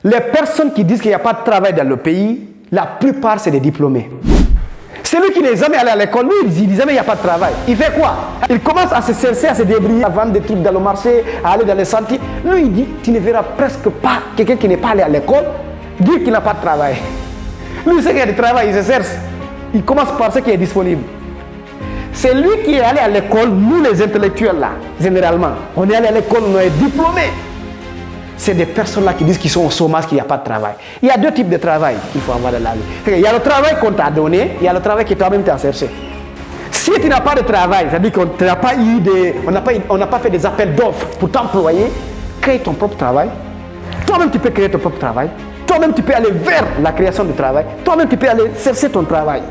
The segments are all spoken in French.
Les personnes qui disent qu'il n'y a pas de travail dans le pays, la plupart, c'est des diplômés. Celui qui n'est jamais allé à l'école, lui, il dit jamais il n'y a pas de travail. Il fait quoi? Il commence à se chercher, à se débrouiller, à vendre des trucs dans le marché, à aller dans les sentiers. Lui, il dit, tu ne verras presque pas quelqu'un qui n'est pas allé à l'école dire qu'il n'a pas de travail. Lui, il sait qu'il y a du travail, il se cherche. Il commence par ce qui est disponible. C'est lui qui est allé à l'école, nous les intellectuels là, généralement. On est allé à l'école, on est diplômés. C'est des personnes là qui disent qu'ils sont au chômage, qu'il n'y a pas de travail. Il y a deux types de travail qu'il faut avoir dans la vie. Il y a le travail qu'on t'a donné, il y a le travail que toi-même t'as cherché. Si tu n'as pas de travail, c'est-à-dire qu'on n'a pas eu on n'a pas fait des appels d'offres pour t'employer, crée ton propre travail. Toi-même tu peux créer ton propre travail. Toi-même tu peux aller vers la création du travail. Toi-même tu peux aller chercher ton travail.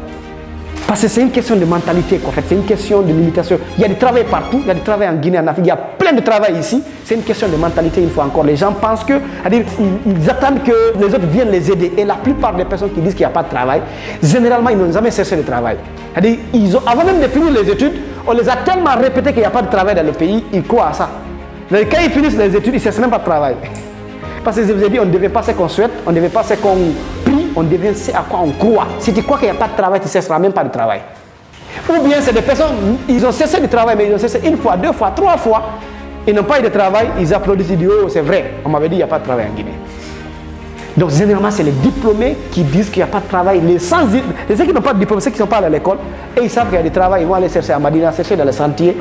Parce que c'est une question de mentalité, en fait. C'est une question de limitation. Il y a du travail partout, il y a du travail en Guinée, en Afrique, il y a plein de travail ici. C'est une question de mentalité, une fois encore. Les gens pensent que, c'est-à-dire, ils attendent que les autres viennent les aider. Et la plupart des personnes qui disent qu'il n'y a pas de travail, généralement, ils n'ont jamais cherché de travail. C'est-à-dire, avant même de finir les études, on les a tellement répété qu'il n'y a pas de travail dans le pays, ils croient à ça. Donc, quand ils finissent les études, ils ne cherchent même pas de travail. Parce que je vous ai dit, on ne devait pas ce qu'on souhaite, on ne devait pas ce qu'on prie, on devait ce à quoi on croit. Si tu crois qu'il n'y a pas de travail, tu ne cesseras même pas de travail. Ou bien c'est des personnes, ils ont cessé de travail, mais ils ont cessé une fois, deux fois, trois fois. Ils n'ont pas eu de travail, ils applaudissent, ils disent, oh c'est vrai, on m'avait dit qu'il n'y a pas de travail en Guinée. Donc généralement, c'est les diplômés qui disent qu'il n'y a pas de travail. Ceux qui n'ont pas de diplôme, ceux qui ne sont pas allés à l'école, et ils savent qu'il y a du travail, ils vont aller chercher à Madina, chercher dans les sentiers.